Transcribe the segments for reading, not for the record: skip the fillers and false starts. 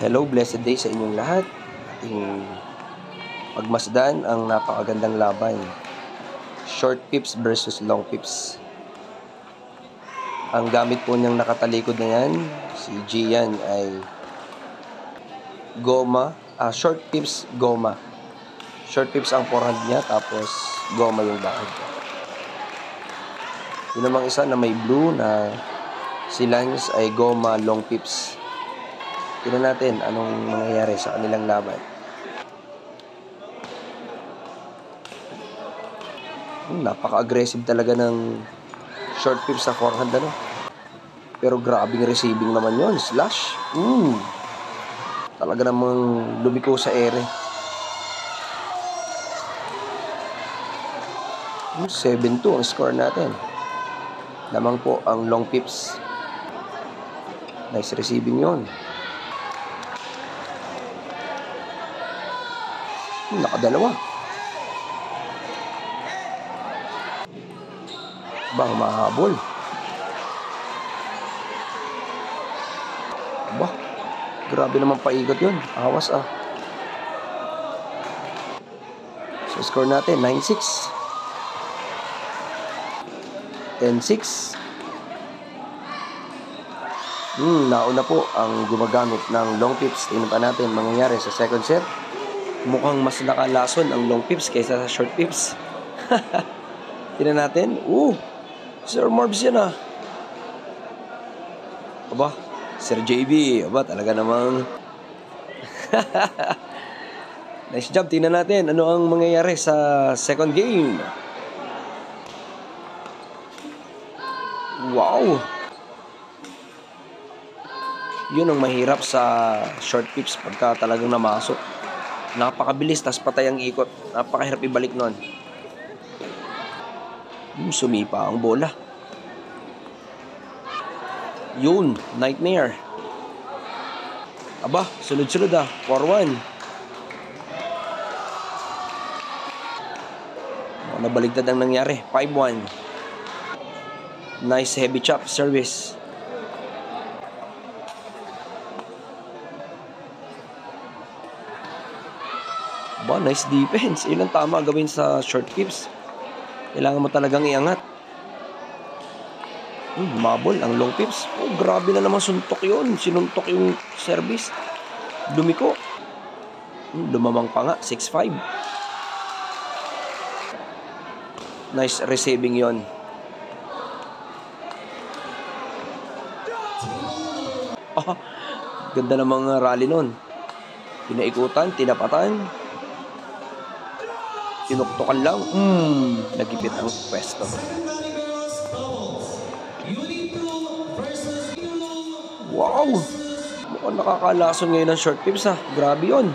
Hello, blessed day sa inyong lahat. Ating pagmasdan ang napakagandang laban. Short pips versus long pips. Ang gamit po niyang nakatalikod na yan, si Gian, ay goma, short pips goma. Short pips ang forehand niya, tapos goma yung backhand niya. Yun namang isa na may blue na si Lance ay goma long pips. Tingnan natin anong mangyayari sa kanilang laban. Napaka-aggressive talaga ng short pips sa forehand, ano? Pero grabing receiving naman yon, slash. Talaga namang lumiko sa ere. 7-2 ang score natin. Lamang po ang long pips. Nice receiving yon. Nakadalawa. Bang mahabol. Bah, grabe naman paigot yun. Awas ah. So score natin 9-6. 10-6. Nauna po ang gumagamit ng long pips. Tingnan pa natin mangyayari sa second set. Mukhang mas nakalason ang long pips kaysa sa short pips. Tingnan natin. Sir Marbs yan ah. Aba, Sir JB. Aba, talaga namang nice job. Tingnan natin ano ang mangyayari sa second game. Wow. Yun ang mahirap sa short pips pagka talagang namasok. Napakabilis, tas patay ang ikot. Napakahirap ibalik nun. Sumipa ang bola. Yun, nightmare. Aba, sunod-sunod ah. 4-1. Nabaligtad ang nangyari. 5-1. Nice heavy chop service. Ba, nice defense. Yun ang tama gawin sa short pips. Kailangan mo talagang iangat. Mabol ang long pips. Grabe na naman suntok yun. Sinuntok yung service. Lumiko. Lumamang pa nga. 6-5. Nice receiving yon. Ganda ng mga rally nun. Pinaikutan, tinapatan. Tinuktukan lang. Nagipit ang pwesto. Wow! Mukhang nakakalason ngayon ng short pips ah. Grabe yun.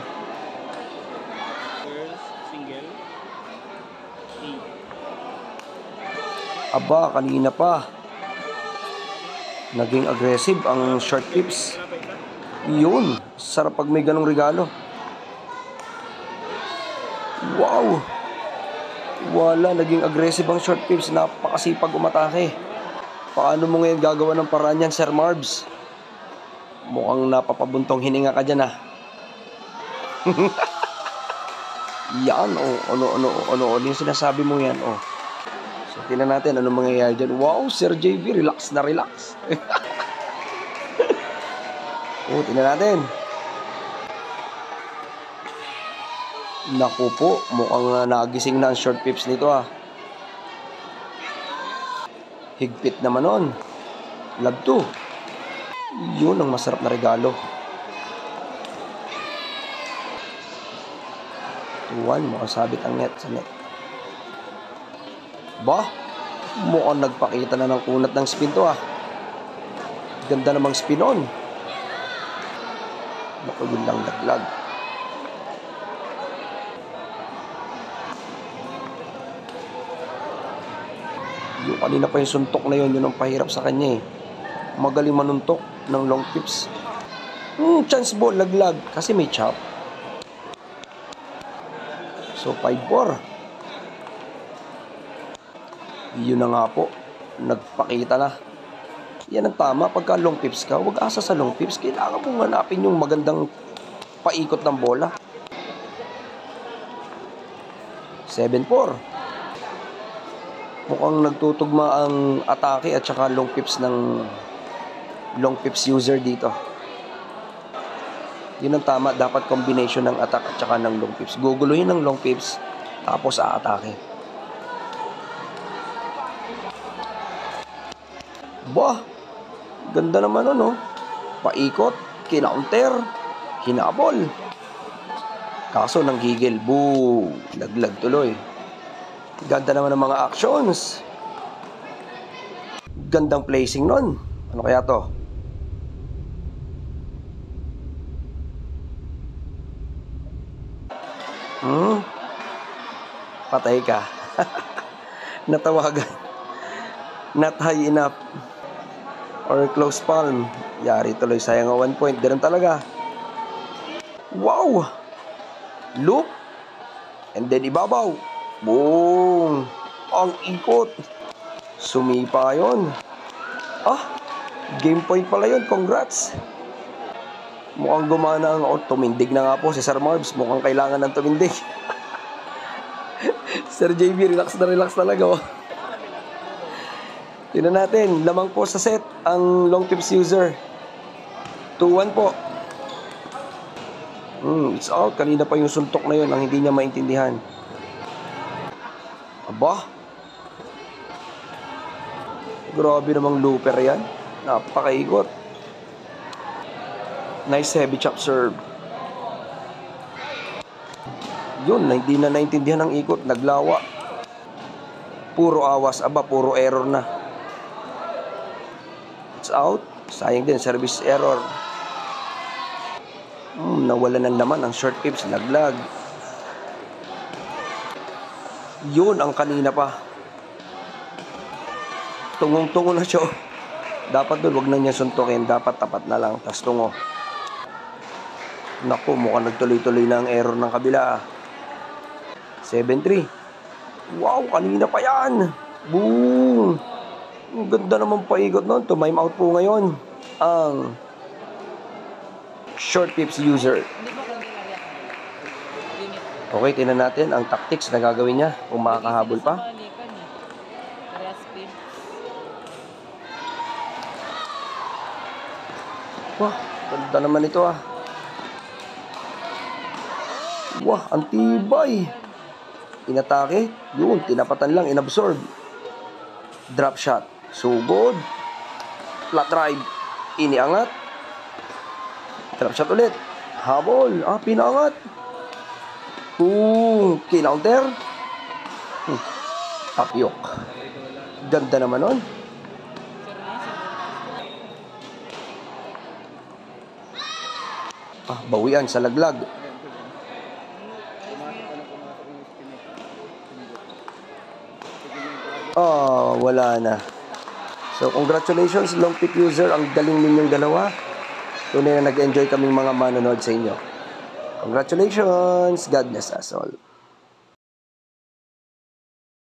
Aba, kanina pa. Naging aggressive ang short pips. Yun. Sarap pag may ganong regalo. Wow! Wala, naging aggressive ang short pips. Napakasipag umatake. Paano mo ngayon gagawa ng paraan yan, Sir Marbs? Mukhang napapabuntong hininga ka dyan, ah. Yan, ano yung sinasabi mo yan, So, tingnan natin anong mangyayari dyan. Wow, Sir JB, relax na relax. Tingnan natin. Naku po, mukhang nagising na ang short pips nito ah. Higpit naman nun. Lag 2. Yun ang masarap na regalo. 2-1, mukhang sabit ang net sa net. Bah, mukhang nagpakita na ng kunat ng spin to ah. Ganda namang spin on. Naku, yun lang laglag. Yung kanina pa yung suntok na yun ang pahirap sa kanya eh. Magaling manuntok ng long pips. Chance ball, laglag. Kasi may chop. So, 5-4. Yun na nga po. Nagpakita na. Yan ang tama. Pagka long pips ka, huwag asa sa long pips. Kailangan mong hanapin yung magandang paikot ng bola. 7-4. Mukhang nagtutugma ang atake at saka long pips ng long pips user dito. Yun ang tama. Dapat combination ng attack at saka ng long pips. Guguluhin ng long pips tapos aatake. Bah! Ganda naman no? Paikot, kinounter, hinabol. Kaso nang gigil, boo! Laglag tuloy. Ganda naman ng mga actions. Gandang placing nun. Ano kaya to? Patay ka. Natawagan. Not high enough. Or close palm. Yari tuloy, sayang ang 1 point. Ganun talaga. Wow! Loop. And then ibabaw. Boom! Ang ikot. Sumipa yon. Game point pala yun. Congrats. Mukhang gumana ang tumindig na nga po si Sir Marbs. Mukhang kailangan ng tumindig. Sir JB, relax talaga. Tingnan natin, lamang po sa set ang long tips user. 2-1 po. It's out. Kanina pa yung suntok na yun ang hindi niya maintindihan. Aba, grabe namang looper yan. Napakaikot. Nice heavy chop serve. Yun, hindi na naintindihan ang ikot. Naglawa. Puro awas. Aba, puro error na. It's out. Sayang din, service error. Nawala ng laman ang short pips. Laglag. Yun ang kanina pa. Tungong-tungo na siya. Dapat doon, wag na niya suntukin. Dapat tapat na lang. Tas tungo. Naku, mukhang nagtuloy-tuloy na ang error ng kabila. 7-3. Wow, kanina pa yan. Boom. Ang ganda naman paikot nun. Time out po ngayon ang short pips user. Okay, tingnan natin ang tactics na gagawin niya kung makakahabol pa. Wah, ganda naman ito Wah, ang tibay. Inatake. Yun, tinapatan lang, inabsorb. Drop shot. Sugod. Flat drive. Iniangat. Drop shot ulit. Habol. Pinaangat. Kinounter. Tapyok. Ganda naman nun. Bawian sa laglag. Wala na. So, congratulations, long pick user. Ang galing ninyong dalawa. Tunay na nag-enjoy kaming mga manonood sa inyo. Congratulations. God bless us all.